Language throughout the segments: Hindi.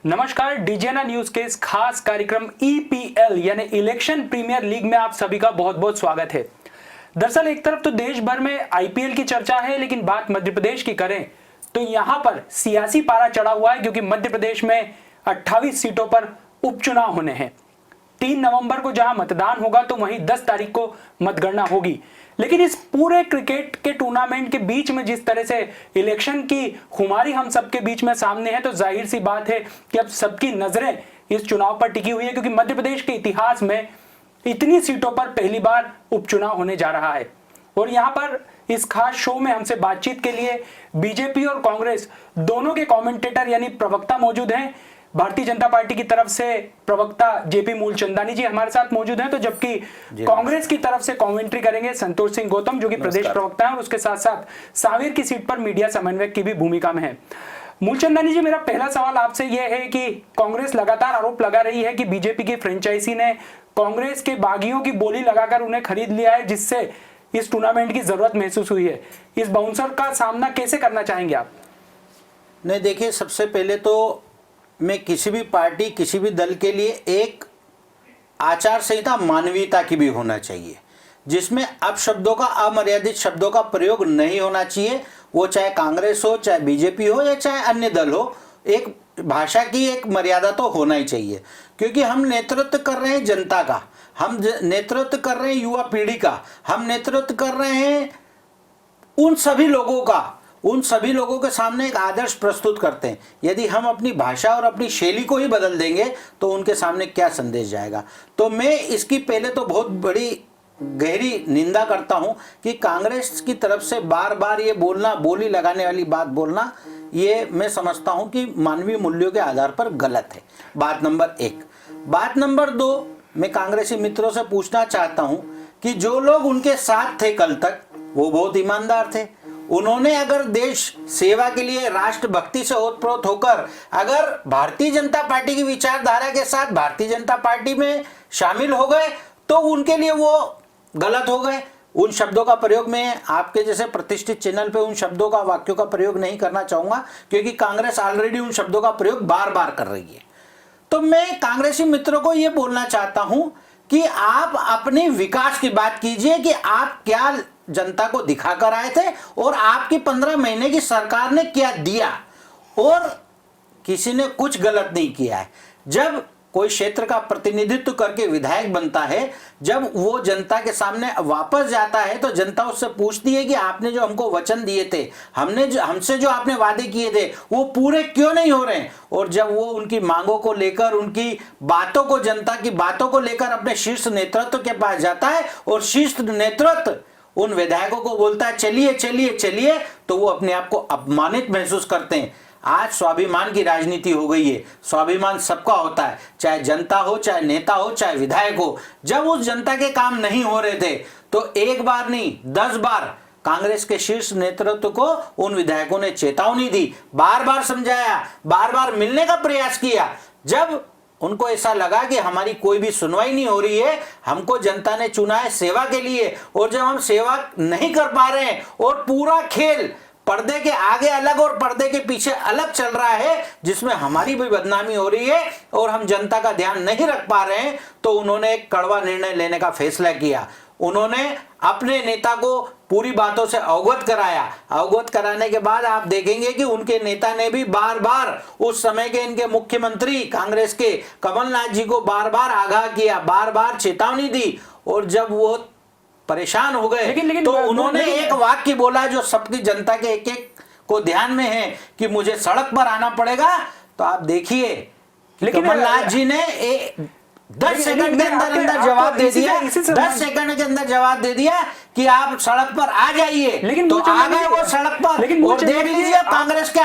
नमस्कार, डीजेना न्यूज के इस खास कार्यक्रम ईपीएल यानी इलेक्शन प्रीमियर लीग में आप सभी का बहुत बहुत स्वागत है। दरअसल एक तरफ तो देश भर में आईपीएल की चर्चा है, लेकिन बात मध्य प्रदेश की करें तो यहां पर सियासी पारा चढ़ा हुआ है, क्योंकि मध्य प्रदेश में 28 सीटों पर उपचुनाव होने हैं। 3 नवंबर को जहां मतदान होगा तो वहीं 10 तारीख को मतगणना होगी। लेकिन इस पूरे क्रिकेट के टूर्नामेंट के बीच में जिस तरह से इलेक्शन की खुमारी हम सबके बीच में सामने है, तो जाहिर सी बात है कि अब सबकी नजरें इस चुनाव पर टिकी हुई है, क्योंकि मध्य प्रदेश के इतिहास में इतनी सीटों पर पहली बार उपचुनाव होने जा रहा है। और यहां पर इस खास शो में हमसे बातचीत के लिए बीजेपी और कांग्रेस दोनों के कमेंटेटर यानी प्रवक्ता मौजूद हैं। भारतीय जनता पार्टी की तरफ से प्रवक्ता जेपी मूलचंदानी जी हमारे साथ मौजूद हैं, तो जबकि कांग्रेस की तरफ से कमेंट्री करेंगे संतोष सिंह गौतम, जो कि प्रदेश प्रवक्ता हैं और उसके साथ साथ सांवेर की सीट पर मीडिया समन्वयक की भी भूमिका में है। मूलचंदानी जी, मेरा पहला सवाल आपसे यह है कि कांग्रेस लगातार आरोप लगा रही है कि बीजेपी की फ्रेंचाइजी ने कांग्रेस के बागियों की बोली लगाकर उन्हें खरीद लिया है, जिससे इस टूर्नामेंट की जरूरत महसूस हुई है। इस बाउंसर का सामना कैसे करना चाहेंगे आप? नहीं, देखिए, सबसे पहले तो मैं किसी भी पार्टी, किसी भी दल के लिए एक आचार संहिता मानवीयता की भी होना चाहिए, जिसमें अपशब्दों का, अमर्यादित शब्दों का प्रयोग नहीं होना चाहिए। वो चाहे कांग्रेस हो, चाहे बीजेपी हो या चाहे अन्य दल हो, एक भाषा की एक मर्यादा तो होना ही चाहिए। क्योंकि हम नेतृत्व कर रहे हैं जनता का, हम नेतृत्व कर रहे हैं युवा पीढ़ी का, हम नेतृत्व कर रहे हैं उन सभी लोगों के सामने एक आदर्श प्रस्तुत करते हैं। यदि हम अपनी भाषा और अपनी शैली को ही बदल देंगे तो उनके सामने क्या संदेश जाएगा। तो मैं इसकी पहले तो बहुत बड़ी गहरी निंदा करता हूं कि कांग्रेस की तरफ से बार बार ये बोलना, बोली लगाने वाली बात बोलना, ये मैं समझता हूं कि मानवीय मूल्यों के आधार पर गलत है। बात नंबर 1। बात नंबर 2, मैं कांग्रेसी मित्रों से पूछना चाहता हूं कि जो लोग उनके साथ थे कल तक, वो बहुत ईमानदार थे। उन्होंने अगर देश सेवा के लिए राष्ट्रभक्ति से ओतप्रोत होकर अगर भारतीय जनता पार्टी की विचारधारा के साथ भारतीय जनता पार्टी में शामिल हो गए तो उनके लिए वो गलत हो गए। उन शब्दों का प्रयोग मैं आपके जैसे प्रतिष्ठित चैनल पे उन शब्दों का, वाक्यों का प्रयोग नहीं करना चाहूंगा, क्योंकि कांग्रेस ऑलरेडी उन शब्दों का प्रयोग बार बार कर रही है। तो मैं कांग्रेसी मित्रों को यह बोलना चाहता हूं कि आप अपने विकास की बात कीजिए कि आप क्या जनता को दिखा कर आए थे और आपकी 15 महीने की सरकार ने क्या दिया, और किसी ने कुछ गलत नहीं किया है। जब कोई क्षेत्र का प्रतिनिधित्व करके विधायक बनता है, जब वो जनता के सामने वापस जाता है, तो जनता उससे पूछती है कि आपने जो हमको वचन दिए थे, हमसे जो आपने वादे किए थे, वो पूरे क्यों नहीं हो रहे हैं। और जब वो उनकी मांगों को लेकर, उनकी बातों को, जनता की बातों को लेकर अपने शीर्ष नेतृत्व के पास जाता है और शीर्ष नेतृत्व उन विधायकों को बोलता है चलिए चलिए चलिए, तो वो अपने आप को अपमानित महसूस करते हैं। आज स्वाभिमान की राजनीति हो गई है। स्वाभिमान सबका होता है, चाहे जनता हो, चाहे नेता हो, चाहे विधायक हो। जब उस जनता के काम नहीं हो रहे थे तो एक बार नहीं 10 बार कांग्रेस के शीर्ष नेतृत्व को उन विधायकों ने चेतावनी दी, बार बार समझाया, बार बार मिलने का प्रयास किया। जब उनको ऐसा लगा कि हमारी कोई भी सुनवाई नहीं हो रही है, हमको जनता ने चुना है सेवा के लिए, और जब हम सेवा नहीं कर पा रहे हैं और पूरा खेल पर्दे के आगे अलग और पर्दे के पीछे अलग चल रहा है, जिसमें हमारी भी बदनामी हो रही है और हम जनता का ध्यान नहीं रख पा रहे हैं, तो उन्होंने एक कड़वा निर्णय लेने का फैसला किया। उन्होंने अपने नेता को पूरी बातों से अवगत कराया। अवगत कराने के बाद आप देखेंगे कि उनके नेता ने भी बार बार उस समय के इनके मुख्यमंत्री कांग्रेस के कमलनाथ जी को बार बार आगाह किया, बार बार चेतावनी दी, और जब वो परेशान हो गए तो उन्होंने एक वाक्य बोला जो सबकी जनता के एक एक को ध्यान में है कि मुझे सड़क पर आना पड़ेगा। तो आप देखिए, लेकिन कमलनाथ जी ने 10 सेकंड के अंदर जवाब दे दिया, 10 सेकंड के अंदर जवाब दे दिया कि आप सड़क पर आ जाइए। लेकिन तो आ गए वो सड़क पर, और देख लीजिए कांग्रेस के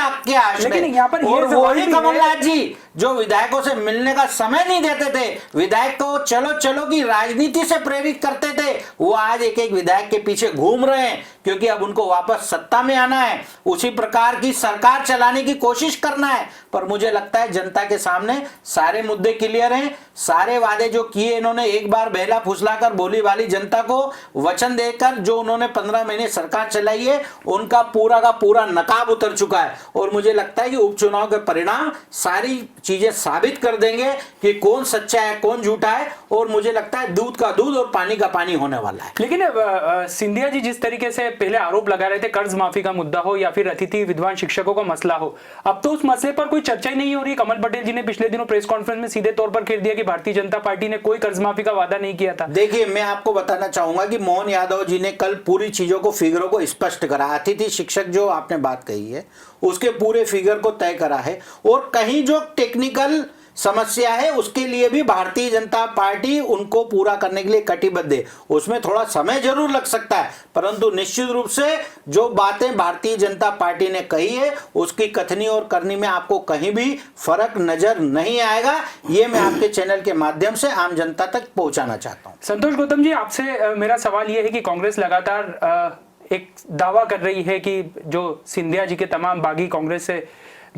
और वही कमलनाथ जी जो विधायकों से मिलने का समय नहीं देते थे, विधायक को चलो चलो की राजनीति से प्रेरित करते थे, वो आज एक एक विधायक के पीछे घूम रहे हैं, क्योंकि अब उनको वापस सत्ता में आना है, उसी प्रकार की सरकार चलाने की कोशिश करना है। पर मुझे लगता है जनता के सामने सारे मुद्दे क्लियर हैं। सारे वादे जो किए इन्होंने, एक बार बहला फुसलाकर भोली वाली जनता को वचन दे लेकर जो उन्होंने 15 महीने सरकार चलाई है उनका पूरा का पूरा नकाब उतर चुका है। और मुझे लगता है कि उपचुनाव के परिणाम सारी चीजें साबित कर देंगे कि कौन सच्चा है कौन झूठा है, और मुझे लगता है दूध का दूध और पानी का पानी होने वाला है। लेकिन सिंधिया जी जिस तरीके से पहले आरोप लगा रहे थे, कर्ज माफी का मुद्दा हो या फिर अतिथि विद्वान शिक्षकों का मसला हो, अब तो उस मसले पर कोई चर्चा ही नहीं हो रही। कमल पटेल जी ने पिछले दिनों प्रेस कॉन्फ्रेंस में सीधे तौर पर कह दिया कि भारतीय जनता पार्टी ने कोई कर्ज माफी का वादा नहीं किया था। देखिए, मैं आपको बताना चाहूंगा कि मोहन यादव जी ने कल पूरी चीजों को, फिगरों को स्पष्ट करा। अतिथि शिक्षक जो आपने बात कही है उसके पूरे फिगर को तय करा है, और कहीं जो टेक्निकल समस्या है उसके लिए भी भारतीय जनता पार्टी उनको पूरा करने के लिए कटिबद्ध है। उसमें थोड़ा समय जरूर लग सकता है, परंतु निश्चित रूप से जो बातें भारतीय जनता पार्टी ने कही है उसकी कथनी और करनी में आपको कहीं भी फर्क नजर नहीं आएगा। ये मैं आपके चैनल के माध्यम से आम जनता तक पहुंचाना चाहता हूं। संतोष गौतम जी, आपसे मेरा सवाल यह है कि कांग्रेस लगातार एक दावा कर रही है कि जो सिंधिया जी के तमाम बागी कांग्रेस से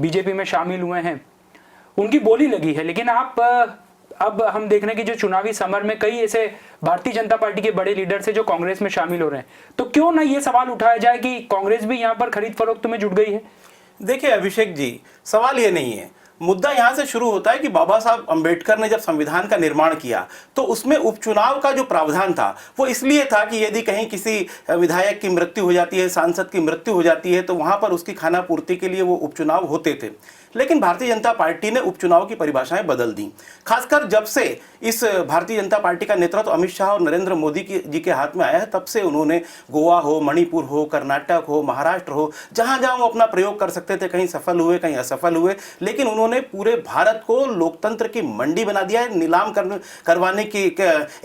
बीजेपी में शामिल हुए हैं उनकी बोली लगी है, लेकिन आप अब हम देख रहे हैं कि जो चुनावी समर में कई ऐसे भारतीय जनता पार्टी के बड़े लीडर से जो कांग्रेस में शामिल हो रहे हैं, तो क्यों ना ये सवाल उठाया जाए कि कांग्रेस भी यहाँ पर खरीद फरोख्त में जुट गई है? देखिए अभिषेक जी, सवाल ये नहीं है, मुद्दा यहां से शुरू होता है कि बाबा साहब अंबेडकर ने जब संविधान का निर्माण किया तो उसमें उपचुनाव का जो प्रावधान था वो इसलिए था कि यदि कहीं किसी विधायक की मृत्यु हो जाती है, सांसद की मृत्यु हो जाती है, तो वहां पर उसकी खाना पूर्ति के लिए वो उपचुनाव होते थे। लेकिन भारतीय जनता पार्टी ने उपचुनाव की परिभाषाएं बदल दी। खासकर जब से इस भारतीय जनता पार्टी का नेतृत्व अमित शाह और नरेंद्र मोदी जी के हाथ में आया है, तब से उन्होंने गोवा हो, मणिपुर हो, कर्नाटक हो, महाराष्ट्र हो, जहां जहां वो अपना प्रयोग कर सकते थे, कहीं सफल हुए कहीं असफल हुए, लेकिन उन्होंने पूरे भारत को लोकतंत्र की मंडी बना दिया है, नीलाम करवाने की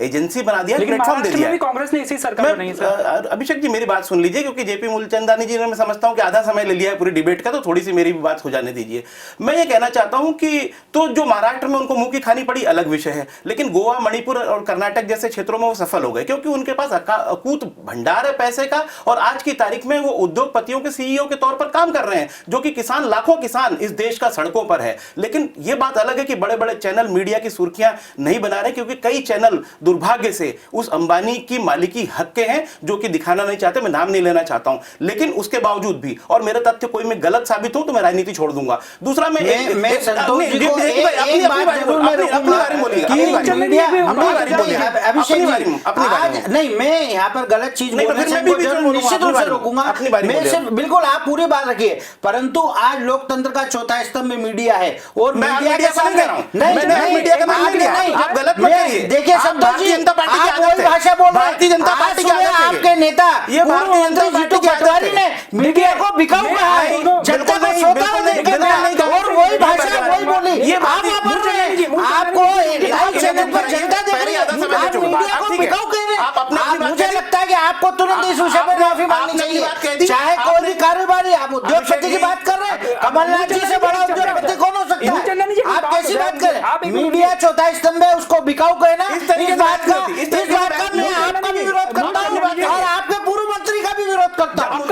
एजेंसी बना दिया है, प्लेटफॉर्म दे दिया है। कांग्रेस ने इसी सरकार नहीं सर। अभिषेक जी मेरी बात सुन लीजिए, क्योंकि जेपी मूलचंदानी जी ने, मैं समझता हूं कि आधा समय ले लिया है पूरी डिबेट का, तो थोड़ी सी मेरी भी बात हो जाने दीजिए। मैं ये कहना चाहता हूं कि तो जो महाराष्ट्र में उनको मुंह की खानी पड़ी अलग विषय है, लेकिन गोवा, मणिपुर और कर्नाटक जैसे क्षेत्रों में वो सफल हो गए क्योंकि उनके पास अकूत भंडार है पैसे का, और आज की तारीख में वो उद्योगपतियों के सीईओ के तौर पर काम कर रहे हैं, जो कि किसान, लाखों किसान इस देश का सड़कों पर है। लेकिन ये बात अलग है कि बड़े बड़े चैनल मीडिया की सुर्खियां नहीं बना रहे, क्योंकि कई चैनल दुर्भाग्य से उस अंबानी की मालिकी हक के हैं जो कि दिखाना नहीं चाहते। मैं नाम नहीं लेना चाहता हूं, लेकिन उसके बावजूद भी, और मेरे तथ्य कोई मैं गलत साबित हूं तो मैं राजनीति छोड़ दूंगा। दूसरा मैं संतोष जी को एक बात जरूर मैं रखूंगा कि मीडिया नहीं, मैं यहाँ पर गलत चीज बोलने से निश्चित रूप से रोकूंगा। मैं सिर्फ बिल्कुल आप पूरी बात रखिए, परंतु आज लोकतंत्र का चौथा स्तंभ में मीडिया है, और मीडिया के साथ देखिए संतोष जी, आप वही भाषा बोल रहे हैं। आपके नेता पूर्व मंत्री जीतू पटवारी ने मीडिया को बिकाऊ कहा है, जनता को सोता हुआ देखा, और वही भाषा वही बोली। ये आप बोल रहे हैं, आपको लाइव चैनल पर जनता देख रही है, आप मीडिया को बिकाऊ कह रहे हैं। मुझे लगता है कि आपको तुरंत इस विषय पर माफी मांगनी चाहिए, चाहे कोई भी कारोबारी। आप उद्योगपति की बात कर रहे हैं, कमलनाथ जी से बड़ा उद्योगपति कौन हो सकता है? आप कैसी बात करें? मीडिया चौथा स्तंभ है, उसको बिकाऊ कहना, इस बात का मैं आपका भी विरोध करता हूँ और आपके पूर्व मंत्री का भी विरोध करता हूँ।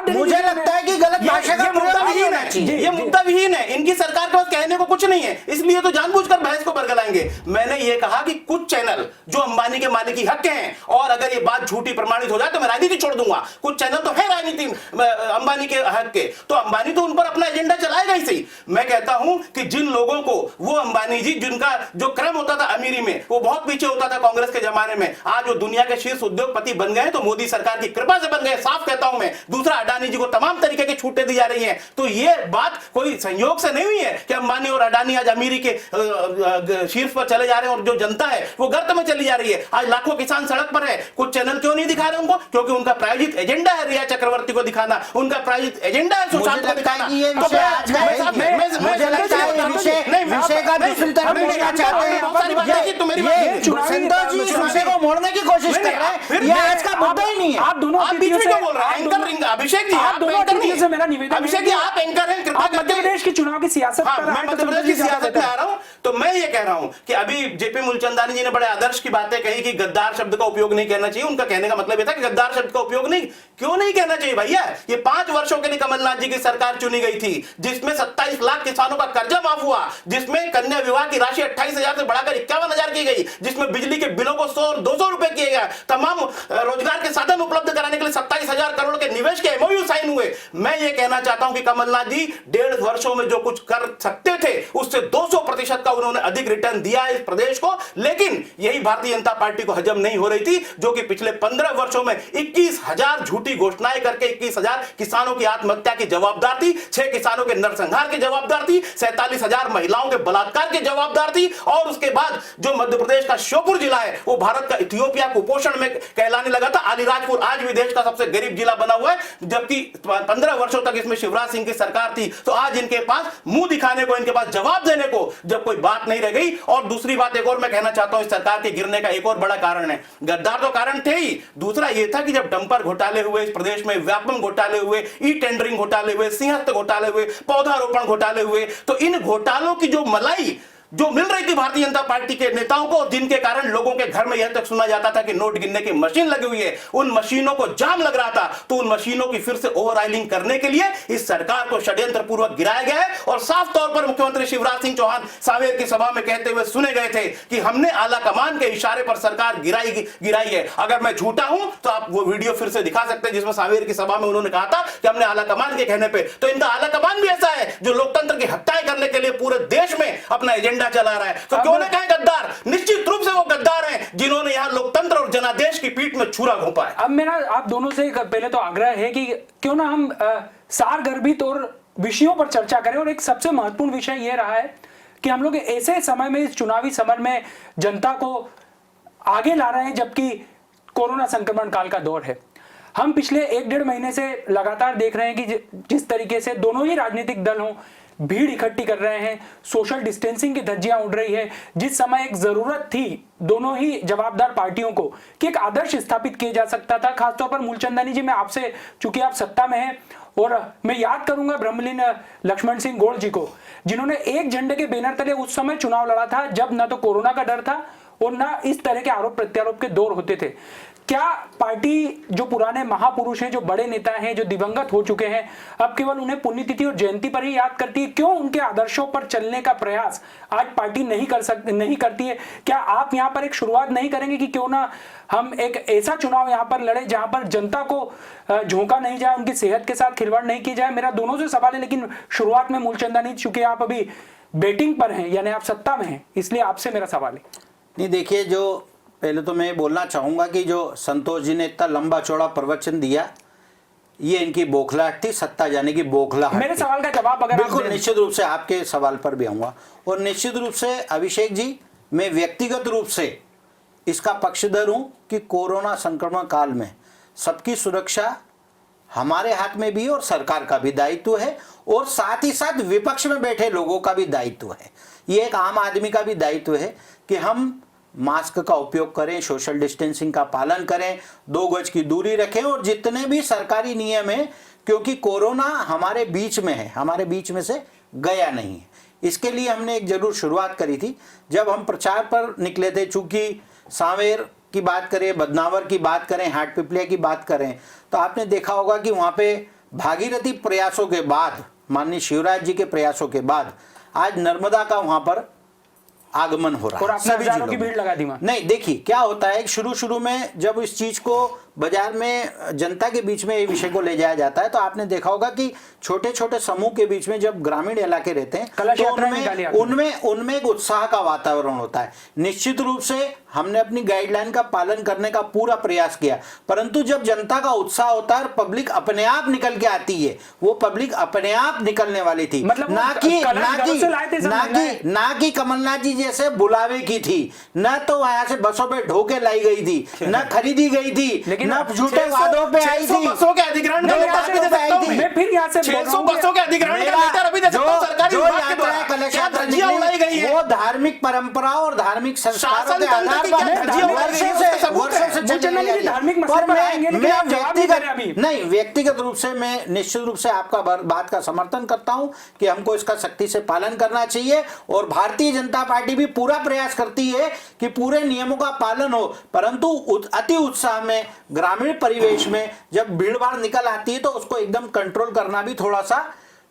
मुझे लगता है कि गलत भाषा का प्रयोग नहीं होना चाहिए। ये मुद्दा विहीन है, इनकी सरकार के पास कहने को कुछ नहीं है, इसलिए तो जानबूझकर बहस को बरगलाएंगे। मैंने ये कहा कि कुछ चैनल जो अंबानी के मालिकी हक के हैं, और अगर ये बात झूठी प्रमाणित हो जाए तो मैं राजनीति छोड़ दूंगा। कुछ चैनल तो है राजनीति अंबानी के हक के, तो अंबानी तो उन पर अपना एजेंडा चलाएगा ही सही। मैं कहता हूं कि जिन लोगों को वो अंबानी जी, जिनका जो क्रम होता था अमीरी में, वो बहुत पीछे होता था कांग्रेस के जमाने में, आज वो दुनिया के शीर्ष उद्योगपति बन गए, तो मोदी सरकार की कृपा से बन गए, साफ कहता हूं मैं। दूसरा, अडानी जी को तमाम तरीके की छूटें दी जा रही हैं, तो ये बात कोई संयोग से नहीं हुई है कि अंबानी और अडानी आज अमीरी के शीर्ष पर चले जा रहे हैं, और जो जनता है वो गर्त में चली जा रही है। आज लाखों किसान सड़क पर है, कुछ चैनल क्यों नहीं दिखा रहे उनको? क्योंकि उनका प्रायोजित एजेंडा है रिया चक्रवर्ती को दिखाना, उनका प्रायोजित एजेंडा है सुशांत को दिखाना। मोड़ने की कोशिश कोशिश कर रहे हैं, ये आज का मुद्दा ही नहीं है। आप दोनों आप बीच में क्यों बोल रहे हैं? एंकर अभिषेक जी, आप दोनों एंकर नहीं अतिथियों से मेरा निवेदन अभिषेक जी, आप एंकर हैं, कृपया आप मध्य करके। प्रदेश की चुनाव की सियासत हाँ, कर रहे मैं हैं, मध्य तो प्रदेश की ज्यादा सियासत में बेहतर आ रहा हूं, तो मैं ये कह रहा हूं कि अभी जेपी मूलचंदानी जी ने बड़े आदर्श की बातें कही कि गद्दार शब्द का उपयोग नहीं करना चाहिए। उनका कहने का मतलब ये था कि गद्दार शब्द का उपयोग नहीं, क्यों नहीं कहना चाहिए भैया? ये 5 वर्षों के लिए कमलनाथ जी की सरकार चुनी गई थी, जिसमें 27 लाख किसानों का कर्जा माफ हुआ, जिसमें कन्या विवाह की राशि 28,000 से बढ़ाकर 51,000 की गई, जिसमें बिजली के बिलों को 100 और 200 रुपए किए गए, तमाम रोजगार के साधन उपलब्ध कराने के लिए 27,000 करोड़ के निवेश के एमओयू साइन हुए। मैं ये कहना चाहता हूं कि कमलनाथ जी 1.5 वर्षों में जो कुछ कर सकते थे उससे 200% का उन्होंने अधिक रिटर्न दिया है इस प्रदेश को, लेकिन यही भारतीय जनता पार्टी को हजम नहीं हो रही थी, जो कि पिछले 15 वर्षों में 21,000 झूठी घोषणाएं करके 21,000 किसानों की आत्महत्या की जवाबदार थी, 6 किसानों के नरसंहार की जवाबदार थी, 47,000 महिलाओं के बलात्कार की जवाबदार थी, और उसके बाद जो मध्य प्रदेश का श्योपुर जिला है वो भारत का इथियोपिया कुपोषण में कहलाने लगा था। अलीराजपुर आज भी देश का सबसे गरीब जिला बना हुआ है, जबकि 15 वर्षों तक इसमें शिवराज सिंह की सरकार थी। तो आज इनके पास मुंह दिखाने को, इनके पास जवाब देने को जब कोई बात नहीं रह गई। और दूसरी बात एक और मैं कहना चाहता हूं, इस सरकार के गिरने का एक और बड़ा कारण है, गद्दार तो कारण थे ही, दूसरा यह था कि जब डंपर घोटाले हुए इस प्रदेश में, व्यापम घोटाले हुए, ई टेंडरिंग घोटाले हुए, सिंहस्थ घोटाले हुए, पौधारोपण घोटाले हुए, तो इन घोटालों की जो मलाई जो मिल रही थी भारतीय जनता पार्टी के नेताओं को, जिनके कारण लोगों के घर में यह तक सुना जाता था कि नोट गिनने की मशीन लगी हुई है, उन मशीनों को जाम लग रहा था, तो उन मशीनों की फिर से ओवरऑयलिंग करने के लिए इस सरकार को षड्यंत्र पूर्वक गिराया गया है। और साफ तौर पर मुख्यमंत्री शिवराज सिंह चौहान सांवेर की सभा में कहते हुए सुने गए थे कि हमने आला कमान के इशारे पर सरकार गिराई है। अगर मैं झूठा हूं तो आप वो वीडियो फिर से दिखा सकते हैं जिसमें सांवेर की सभा में उन्होंने कहा था कि हमने आला कमान के कहने पे, तो इनका आला कमान भी ऐसा है जो लोकतंत्र की हत्याएं करने के लिए पूरे देश में अपना एजेंडा चला रहा है। तो क्यों ना कहें गद्दार? निश्चित रूप से वो गद्दार हैं जिन्होंने यहां लोकतंत्र और जनादेश की पीठ में छुरा घोंपा है। अब मेरा आप दोनों से पहले तो आग्रह है कि क्यों ना हम सारगर्भित और विषयों पर चर्चा करें, और एक सबसे महत्वपूर्ण विषय यह रहा है कि हम लोग ऐसे समय में, इस चुनावी समर में जनता को आगे ला रहे हैं जबकि कोरोना संक्रमण काल का दौर है। हम पिछले 1-1.5 महीने से लगातार देख रहे हैं कि जिस तरीके से दोनों ही राजनीतिक दल हों, भीड़ इकट्ठी कर रहे हैं, सोशल डिस्टेंसिंग की धज्जियां उड़ रही है। जिस समय एक जरूरत थी दोनों ही जवाबदार पार्टियों को कि एक आदर्श स्थापित किया जा सकता था, खासतौर पर मूलचंदानी जी, मैं आपसे, चूंकि आप सत्ता में हैं, और मैं याद करूंगा ब्रह्मलीन लक्ष्मण सिंह गोड़ जी को, जिन्होंने एक झंडे के बैनर तले उस समय चुनाव लड़ा था जब ना तो कोरोना का डर था और ना इस तरह के आरोप प्रत्यारोप के दौर होते थे। क्या पार्टी जो पुराने महापुरुष हैं, जो बड़े नेता हैं, जो दिवंगत हो चुके हैं, अब केवल उन्हें पुण्यतिथि और जयंती पर ही याद करती है? क्यों उनके आदर्शों पर चलने का प्रयास आज पार्टी नहीं करती है? क्या आप यहां पर एक शुरुआत नहीं करेंगे कि क्यों ना हम एक ऐसा चुनाव यहां पर लड़े जहां पर जनता को झोंका नहीं जाए, उनकी सेहत के साथ खिलवाड़ नहीं की जाए? मेरा दोनों से सवाल है, लेकिन शुरुआत में मूलचंदानी, चूंकि आप अभी बैटिंग पर हैं, यानी आप सत्ता में हैं, इसलिए आपसे मेरा सवाल है। नहीं, देखिए, जो पहले तो मैं बोलना चाहूँगा कि जो संतोष जी ने इतना लंबा चौड़ा प्रवचन दिया, ये इनकी बौखलाहट थी, सत्ता जाने की बौखलाहट। मेरे सवाल का जवाब अगर बिल्कुल निश्चित रूप से आपके सवाल पर भी आऊँगा, और निश्चित रूप से अभिषेक जी, मैं व्यक्तिगत रूप से इसका पक्षधर हूँ कि कोरोना संक्रमण काल में सबकी सुरक्षा हमारे हाथ में भी है और सरकार का भी दायित्व है, और साथ ही साथ विपक्ष में बैठे लोगों का भी दायित्व है। ये एक आम आदमी का भी दायित्व है कि हम मास्क का उपयोग करें, सोशल डिस्टेंसिंग का पालन करें, 2 गज की दूरी रखें, और जितने भी सरकारी नियम हैं, क्योंकि कोरोना हमारे बीच में है, हमारे बीच में से गया नहीं है। इसके लिए हमने एक जरूर शुरुआत करी थी जब हम प्रचार पर निकले थे। चूंकि सांवेर की बात करें, बदनावर की बात करें, हाटपिपलिया की बात करें, तो आपने देखा होगा कि वहाँ पे भागीरथी प्रयासों के बाद, माननीय शिवराज जी के प्रयासों के बाद, आज नर्मदा का वहाँ पर आगमन हो रहा है। और आपने हजारों की भीड़ लगा दी वहां। नहीं, देखिए क्या होता है, शुरू में जब इस चीज को बाजार में जनता के बीच में ये विषय को ले जाया जाता है, तो आपने देखा होगा कि छोटे छोटे समूह के बीच में जब ग्रामीण इलाके रहते हैं तो उनमें एक उत्साह का वातावरण होता है। निश्चित रूप से हमने अपनी गाइडलाइन का पालन करने का पूरा प्रयास किया, परंतु जब जनता का उत्साह होता है, पब्लिक अपने आप निकल के आती है, वो पब्लिक अपने आप निकलने वाली थी, मतलब ना कि कमलनाथ जी जैसे बुलावे की थी, न तो वहां से बसों पे ढोके लाई गई थी, न खरीदी गई थी, ना झूठे वादों पे आई 600 थी। बसों के अधिग्रहण का नहीं, लेटर अभी दे यहाँ से सकता हूं आई मैं। मैं फिर यहाँ से बोल रहा 600 हूँ बसों के अधिग्रहण का लेटर अभी दे सकता हूं सरकारी जो विभाग के यात्रा द्वारा। कलश क्या यात्रा धज्जियां उड़ाई गई निकली, है? वो धार्मिक परंपराओं और धार्मिक संस्कारों शासन के तंत्र आधार की पर क्या धज्जियां उड़ाई गई है? उसका सबूत है। वर्षों से वो चंदन जी चली आ रही है। धार्मिक मसले पर पर आएंगे, लेकिन आप जवाब नहीं दे रहे अभी। नहीं, व्यक्तिगत रूप से मैं निश्चित रूप से आपका बात का समर्थन करता हूं कि हमको इसका सख्ती से पालन करना चाहिए, और भारतीय जनता पार्टी भी पूरा प्रयास करती है कि पूरे नियमों का पालन हो, परंतु अति उत्साह में ग्रामीण परिवेश में जब भीड़ भाड़ निकल आती है तो उसको एकदम कंट्रोल करना भी थोड़ा सा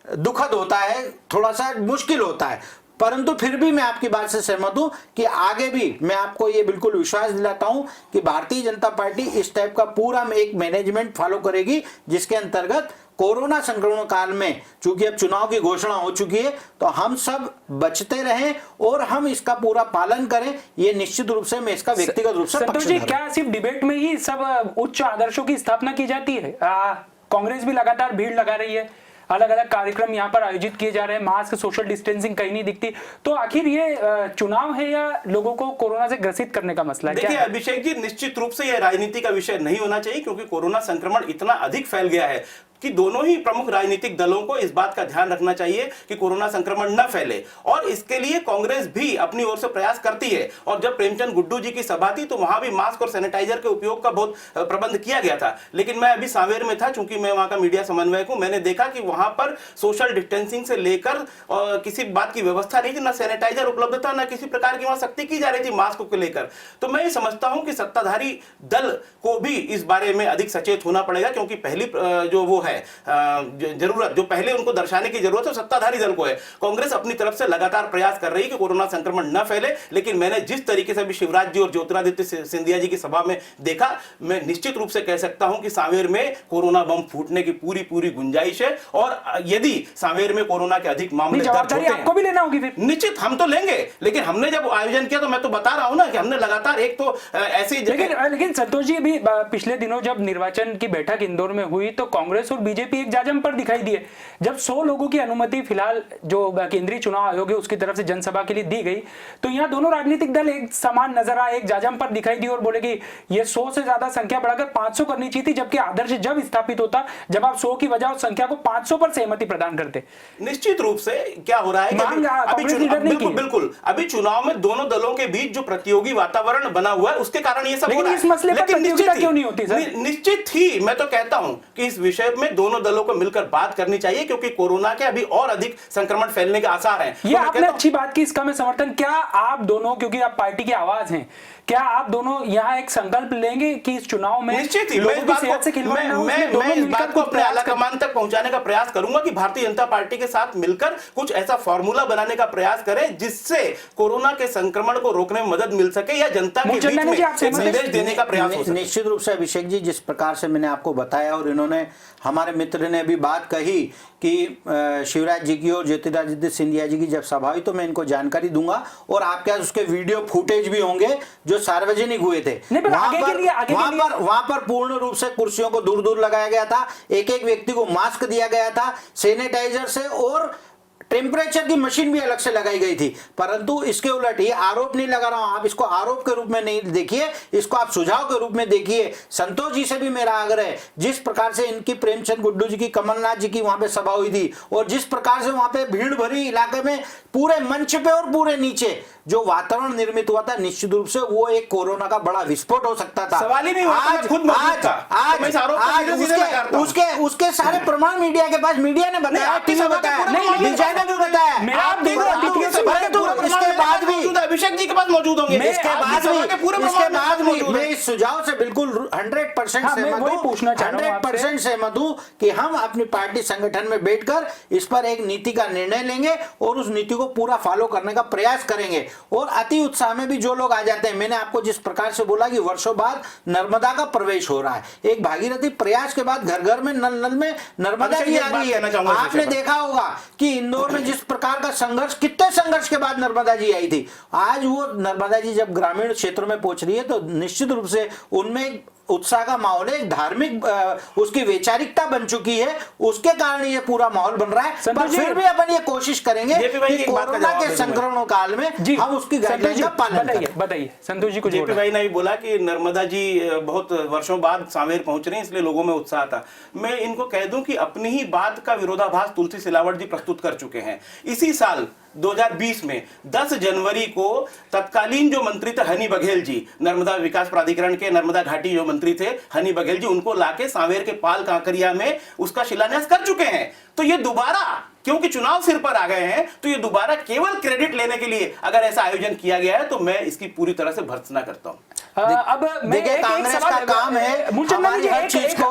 दुखद होता है, थोड़ा सा मुश्किल होता है। परंतु फिर भी मैं आपकी बात से सहमत हूं कि आगे भी मैं आपको ये बिल्कुल विश्वास दिलाता हूं कि भारतीय जनता पार्टी इस टाइप का पूरा एक मैनेजमेंट फॉलो करेगी, जिसके अंतर्गत कोरोना संक्रमण काल में, चूंकि अब चुनाव की घोषणा हो चुकी है, तो हम सब बचते रहें और हम इसका पूरा पालन करें। ये निश्चित रूप से मैं इसका व्यक्तिगत रूप से संतोष जी, पक्षधर हूं। क्या सिर्फ डिबेट में ही सब उच्च आदर्शों की स्थापना की जाती है? कांग्रेस भी लगातार भीड़ लगा रही है, अलग अलग कार्यक्रम यहाँ पर आयोजित किए जा रहे हैं, मास्क, सोशल डिस्टेंसिंग कहीं नहीं दिखती, तो आखिर ये चुनाव है या लोगों को कोरोना से ग्रसित करने का मसला है? देखिए क्या है? अभिषेक जी, निश्चित रूप से यह राजनीति का विषय नहीं होना चाहिए, क्योंकि कोरोना संक्रमण इतना अधिक फैल गया है कि दोनों ही प्रमुख राजनीतिक दलों को इस बात का ध्यान रखना चाहिए कि कोरोना संक्रमण न फैले, और इसके लिए कांग्रेस भी अपनी ओर से प्रयास करती है। और जब प्रेमचंद गुड्डू जी की सभा थी तो वहां भी मास्क और सैनिटाइजर के उपयोग का बहुत प्रबंध किया गया था, लेकिन मैं अभी सांवेर में था, चूंकि मैं वहां का मीडिया समन्वयक हूं, मैंने देखा कि वहां पर सोशल डिस्टेंसिंग से लेकर किसी बात की व्यवस्था नहीं थी, न सैनिटाइजर उपलब्ध था, न किसी प्रकार की वहां सख्ती की जा रही थी मास्क को लेकर। तो मैं ये समझता हूं कि सत्ताधारी दल को भी इस बारे में अधिक सचेत होना पड़ेगा, क्योंकि पहली जो वो है जरूरत, जो पहले उनको दर्शाने की जरूरत है, सत्ताधारी दल को है। कांग्रेस अपनी तरफ से लगातार प्रयास कर रही है कि कोरोना संक्रमण न फैले, लेकिन मैंने जिस तरीके से भी शिवराज जी और ज्योतिरादित्य सिंधिया जी की सभा में देखा, मैं निश्चित रूप से कह सकता हूं कि सांवेर में कोरोना बम फूटने की पूरी गुंजाइश है, और यदि सांवेर में कोरोना के अधिक मामले दर्ज होते हैं, आपको भी लेना होगी फिर। निश्चित हम तो लेंगे, लेकिन हमने जब आयोजन किया तो मैं तो बता रहा हूं ना कि हमने लगातार एक तो ऐसी लेकिन संतोष जी, अभी पिछले दिनों जब निर्वाचन की बैठक इंदौर में हुई तो कांग्रेस और बीजेपी एक जाजम पर दिखाई दिए। जब 100 लोगों की अनुमति फिलहाल जो केंद्रीय चुनाव आयोग है उसकी तरफ से जनसभा के लिए दी गई, तो यहाँ दोनों राजनीतिक दल एक समान नजर आए, एक जाजम पर दिखाई दी और बोले कि ये 100 से ज्यादा संख्या बढ़ाकर 500 करनी चाहिए थी, जबकि आदर्श जब स्थापित होता जब आप 100 की बजाय उस संख्या को 500 पर सहमति प्रदान करते। निश्चित रूप से क्या हो रहा है कि बिल्कुल अभी चुनाव में दोनों दलों के बीच जो प्रतियोगी वातावरण बना हुआ है उसके कारण ये सब हो रहा है। इस मसले पर प्रतियोगिता क्यों नहीं होती सर? निश्चित ही मैं तो कहता हूं कि इस विषय में दोनों दलों को मिलकर बात करनी चाहिए, क्योंकि कोरोना के अभी और अधिक संक्रमण फैलने के आसार हैं। ये आपने अच्छी बात की, इसका मैं समर्थन। क्या आप दोनों, क्योंकि आप पार्टी की आवाज हैं, क्या आप दोनों यहाँ एक संकल्प लेंगे कि इस चुनाव में निश्चित ही लोगों की सेहत से खिलवाड़ ना हो, इसमें दोनों मैं इस मिलकर बात को कुछ अपने आला कमान तक पहुंचाने का प्रयास करूंगा कि भारतीय जनता पार्टी के साथ मिलकर कुछ ऐसा फॉर्मूला बनाने का प्रयास करें जिससे कोरोना के संक्रमण को रोकने में मदद मिल सके या जनता के बीच में एक संदेश देने का प्रयास हो सके। निश्चित रूप से अभिषेक जी, जिस प्रकार से मैंने आपको बताया और इन्होंने, हमारे मित्र ने अभी बात कही कि शिवराज जी की और ज्योतिरादित्य सिंधिया जी की जब सभा हुई तो मैं इनको जानकारी दूंगा, और आपके पास उसके वीडियो फुटेज भी होंगे जो सार्वजनिक हुए थे। वहां पर पूर्ण रूप से कुर्सियों को दूर दूर लगाया गया था, एक एक व्यक्ति को मास्क दिया गया था सैनिटाइजर से, और टेम्परेचर की मशीन भी अलग से लगाई गई थी। परंतु इसके उलट, ये आरोप नहीं लगा रहा हूं, आप इसको आरोप के रूप में नहीं देखिए, इसको आप सुझाव के रूप में देखिए। संतोष जी से भी मेरा आग्रह है, जिस प्रकार से इनकी प्रेमचंद गुड्डू जी की, कमलनाथ जी की वहां पे सभा हुई थी, और जिस प्रकार से वहां पे भीड़ भरी इलाके में पूरे मंच पे और पूरे नीचे जो वातावरण निर्मित हुआ था, निश्चित रूप से वो एक कोरोना का बड़ा विस्फोट हो सकता था। सवाल ही नहीं होता, मैं खुद मौजूद था। उसके सारे प्रमाण मीडिया के पास, मीडिया ने बताया, टीवी ने बताया, ने भी बताया। अभिषेक जी के पास मौजूद होंगे, इसके बाद भी मैं इस सुझाव से बिल्कुल 100% सहमत हूं कि हम अपनी पार्टी संगठन में बैठकर इस पर एक नीति का निर्णय लेंगे और उस नीति को पूरा फॉलो करने का प्रयास करेंगे। और अति उत्साह में भी जो लोग आ जाते हैं, मैंने आपको जिस प्रकार से बोला कि वर्षों बाद नर्मदा का प्रवेश हो रहा है, एक भागीरथी प्रयास के बाद घर घर में नल में नर्मदा जी आ रही है। आपने देखा होगा कि इंदौर में जिस प्रकार का संघर्ष, कितने संघर्ष के बाद नर्मदा जी आई थी, आज वो नर्मदा जी जब ग्रामीण क्षेत्रों में पहुंच रही है तो निश्चित रूप से उनमें उत्साह का माहौल है, एक धार्मिक उसकी वैचारिकता बन चुकी है, उसके कारण ये पूरा माहौल बन रहा है। पर फिर भी अपन ये कोशिश करेंगे कि कोरोना के संक्रमण काल में हम उसकी गाइडलाइन का पालन करें। बताइए संतोष जी को। जेपी भाई ने भी बोला कि नर्मदा जी बहुत वर्षों बाद सांवेर पहुंच रहे हैं, इसलिए लोगों में उत्साह था। मैं इनको कह दूं कि अपनी ही बात का विरोधाभास तुलसी सिलावट जी प्रस्तुत कर चुके हैं। इसी साल 2020 में 10 जनवरी को तत्कालीन जो मंत्री थे हनी बघेल जी, नर्मदा विकास प्राधिकरण के नर्मदा घाटी जो मंत्री थे हनी बघेल जी, उनको लाके सांवेर के पाल कांकरिया में उसका शिलान्यास कर चुके हैं। तो ये दोबारा, क्योंकि चुनाव सिर पर आ गए हैं, तो ये दोबारा केवल क्रेडिट लेने के लिए अगर ऐसा आयोजन किया गया है तो मैं इसकी पूरी तरह से भर्त्सना करता हूं। अब देखिए कांग्रेस का काम है हमारी हर चीज का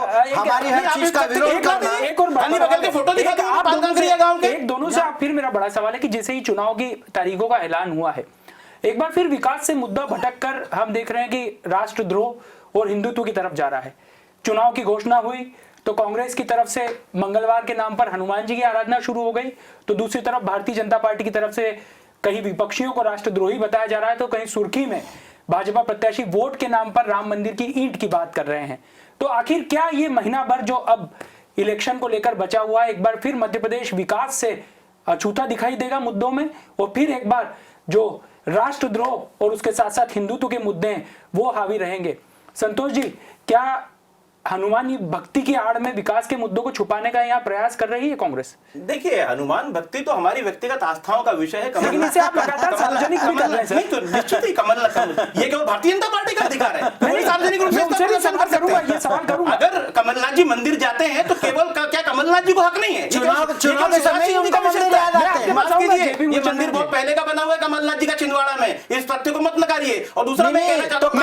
विरोध करना। एक और हनी बघेल के फोटो दिखा दो पाल कांकरिया गांव के। एक दोनों से आप फिर मेरा बड़ा सवाल है कि जैसे ही चुनाव की तारीखों का ऐलान हुआ है, एक बार फिर विकास से मुद्दा भटक कर हम देख रहे हैं कि राष्ट्रद्रोह और हिंदुत्व की तरफ जा रहा है। चुनाव की घोषणा हुई तो कांग्रेस की तरफ से मंगलवार के नाम पर हनुमान जी की आराधना शुरू हो गई, तो दूसरी तरफ भारतीय जनता पार्टी की तरफ से कहीं विपक्षियों को राष्ट्रद्रोही बताया जा रहा है, तो कहीं सुर्खी में भाजपा प्रत्याशी वोट के नाम पर राम मंदिर की ईंट की बात कर रहे हैं। तो आखिर क्या ये महीना भर जो अब इलेक्शन को लेकर बचा हुआ है, एक बार फिर मध्य प्रदेश विकास से अछूता दिखाई देगा मुद्दों में, और फिर एक बार जो राष्ट्रद्रोह और उसके साथ साथ हिंदुत्व के मुद्दे हैं वो हावी रहेंगे? संतोष जी, क्या हनुमान भक्ति की आड़ में विकास के मुद्दों को छुपाने का यहाँ प्रयास कर रही है कांग्रेस? देखिए, हनुमान भक्ति तो हमारी व्यक्तिगत आस्थाओं का विषय है। लेकिन इसे आप लगातार सार्वजनिक भी कर रहे हैं। नहीं तो निश्चित ही ये केवल भारतीय जनता पार्टी का अधिकार है, सार्वजनिक रूप से ये सवाल करूंगा। अगर कमलनाथ जी मंदिर जाते हैं तो केवल क्या कमलनाथ जी को हक नहीं है? चुनाव के समय उनका मंदिर याद आते हैं। माफ कीजिए, ये मंदिर बहुत पहले का बना हुआ है कमलनाथ जी का छिंदवाड़ा में, इस तथ्य को मत नकारिए। और दूसरा मैं कहना चाहता हूं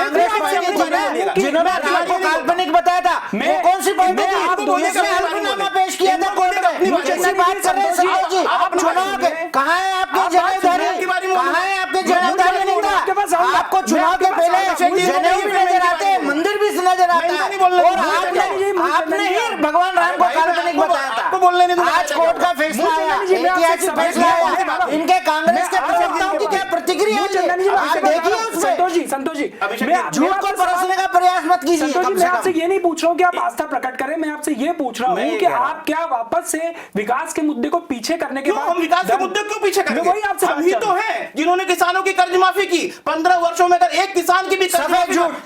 जिन्होंने आपको काल्पनिक बताया था, वो कौन सी पार्टी थी? जिसने हल्फनामा पेश किया था कोर्ट में। मुझे बात कर रहे हैं संतोष जी, आप चुनाव के कहाँ है आपकी जवाबदारी? कहाँ है आपकी जवाबदारी? नहीं था आपको चुनाव के पहले जनेऊ भी नजर आते हैं, मंदिर भी नजर आता है, और आपने ही भगवान राम को काल्पनिक बताया था। आज कोर्ट का फैसला आया, ऐतिहासिक फैसला आया, इनके कांग्रेस के प्रवक्ताओं की क्या प्रतिक्रिया है आप देखिए उसमें। संतोष जी, झूठ को परसने का प्रयास मत कीजिए। मैं आपसे ये नहीं पूछ रहा हूँ कि आप आस्था प्रकट करें, मैं आपसे ये पूछ रहा हूँ कि आप क्या वापस से विकास के मुद्दे को पीछे करने के बाद हम विकास के मुद्दे क्यों पीछे करेंगे? वही आपसे हम ही तो हैं जिन्होंने किसानों की कर्ज माफी की। 15 वर्षों में अगर एक किसान की भी कर्ज माफी, सफेद झूठ,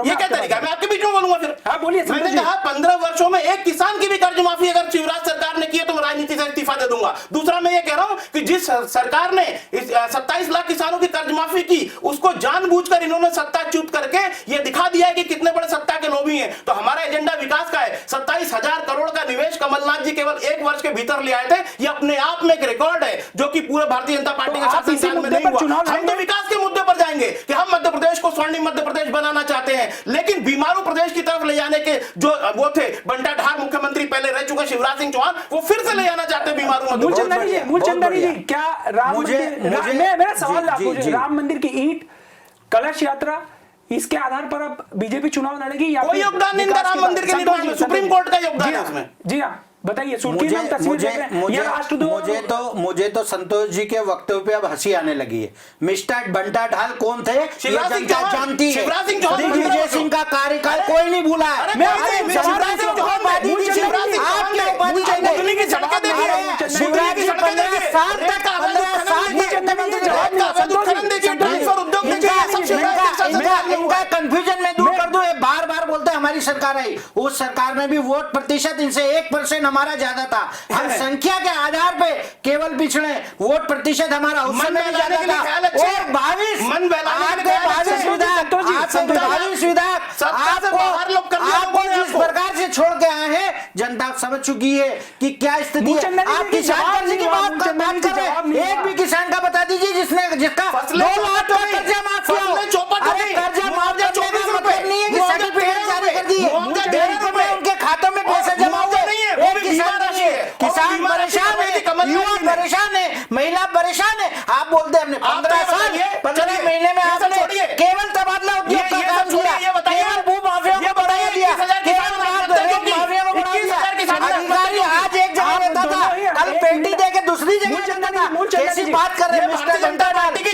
ये क्या तरीका है? मैं आपके बीच में बोलूंगा फिर। हाँ बोलिए। मैंने कहा 15 वर्षों में एक किसान की भी कर्ज माफी अगर शिवराज सरकार ने की है तो मैं राजनीति से इस्तीफा दे दूंगा। दूसरा मैं ये कह रहा हूं कि जिस सरकार ने 27 लाख किसानों की कर्ज माफी की, उसको जानबूझकर इन्होंने सत्ता च्युत करके ये दिखा दिया है कि कितने बड़े सत्ता के लोभी हैं। तो हमारा एजेंडा विकास का है। 27,000 करोड़ का निवेश कमलनाथ जी केवल 1 वर्ष के भीतर ले आए थे। ये अपने आप में एक रिकॉर्ड है जो कि पूरे भारतीय जनता पार्टी के शासनकाल में नहीं हुआ। हम तो विकास के मुद्दे पर जाएंगे कि हम मध्य प्रदेश को स्वर्णिम मध्य प्रदेश बनाना चाहते हैं, लेकिन बीमारू प्रदेश की तरफ ले जाने के जो वो थे बंटा ढार मुख्यमंत्री पहले रह चुके शिवराज सिंह चौहान, वो फिर से ले जाना चाहते हैं बीमारू मूलचंदानी जी, क्या राम मंदिर, मेरा सवाल आपको, राम मंदिर की ईंट, कलश यात्रा, इसके आधार पर अब बीजेपी चुनाव लड़ेगी या कोई योगदान नहीं था राम मंदिर के निर्माण में? सुप्रीम कोर्ट का योगदान है उसमें। जी हाँ, बताइए। मुझे तो संतोष जी के वक्तव्य पे अब हंसी आने लगी है। मिस्टर बंटा ढाल कौन थे? जनता जानती है। दिग्विजय सिंह का कार्यकाल कोई नहीं भूला है। इनका कंफ्यूजन में दूर कर दो। बार बार बोलते हमारी सरकार आई, उस सरकार में भी वोट प्रतिशत इनसे 1% हमारा ज्यादा था। हम संख्या के आधार पे केवल पिछड़े, वोट प्रतिशत हमारा उस समय ज्यादा था। और 22 विधायक आपको जिस प्रकार से छोड़ के आए हैं, जनता समझ चुकी है कि क्या स्थिति है। आप किसान कर्ज की बात कर रहे हैं, एक भी किसान का बता दीजिए जिसका 2 लाख का कर्जा माफ किया हो। कर्जा माफ मतलब नहीं है कि सर्टिफिकेट जारी कर दिए, बैंक में उनके खातों में पैसे जमा हुए। किसान परेशान है, युवा परेशान है, महिला परेशान है। आप बोलते हैं हमने 15 महीने में आपने केवल तबादला उद्योग का काम किया, केवल भू माफिया को बढ़ा दिया, केवल माफिया को बढ़ा दिया। अधिकारी आज एक जगह रहता था, कल पेटी दे के दूसरी जगह जाता था। कैसी बात कर रहे हैं मिस्टर जनता पार्टी की?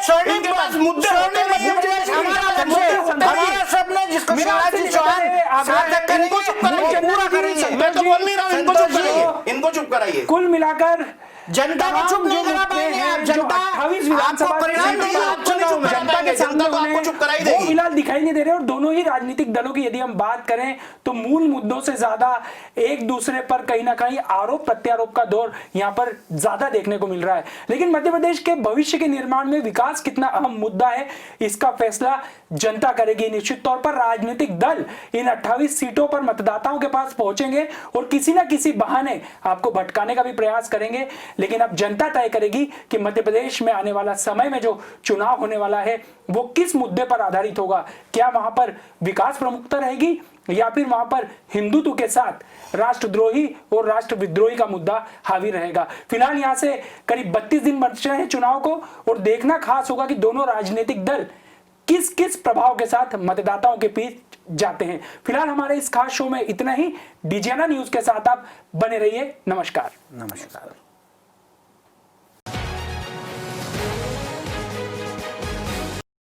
स्वर्णिम इनके पास मुद्दे होते स्वर्णिम नहीं है, मध्य प्रदेश हमारा हमारा मुद्दे सपना होते नहीं है। हमारा सपना जिसको मेरा शिवराज आपसे सिंह चौहान निवेदन है, सार्थक करेंगे, इनको चुप कराइए, वो पूरा करेंगे। मैं तो बोल नहीं रहा हूँ, इनको चुप कराइए, इनको चुप कराइए। कुल मिलाकर जनता को चुप नहीं करा पाएंगे आप। जनता 28 विधानसभा आपको परिणाम सीटों देगी, पर आप चुनाव में। जनता के सामने जनता तो आपको उन्हें चुप कराई वो देगी। फिलहाल दिखाई नहीं दे रहे और दोनों ही राजनीतिक दलों की यदि हम बात करें तो मूल मुद्दों से ज्यादा एक दूसरे पर कहीं ना कहीं आरोप प्रत्यारोप का दौर यहां पर ज्यादा देखने को मिल रहा है। लेकिन मध्य प्रदेश के भविष्य के निर्माण में विकास कितना अहम मुद्दा है, इसका फैसला जनता करेगी। निश्चित तौर पर राजनीतिक दल इन 28 सीटों पर मतदाताओं के पास पहुंचेंगे और किसी ना किसी बहाने आपको भटकाने का भी प्रयास करेंगे। लेकिन अब जनता तय करेगी कि मध्य प्रदेश में आने वाला समय में जो चुनाव होने वाला है वो किस मुद्दे पर आधारित होगा। क्या वहां पर विकास प्रमुखता रहेगी या फिर वहां पर हिंदुत्व के साथ राष्ट्रद्रोही और राष्ट्र विद्रोही का मुद्दा हावी रहेगा। फिलहाल यहां से करीब 32 दिन बच रहे हैं चुनाव को और देखना खास होगा कि दोनों राजनीतिक दल किस किस प्रभाव के साथ मतदाताओं के बीच जाते हैं। फिलहाल हमारे इस खास शो में इतना ही। डीजेना न्यूज के साथ आप बने रहिए। नमस्कार। नमस्कार।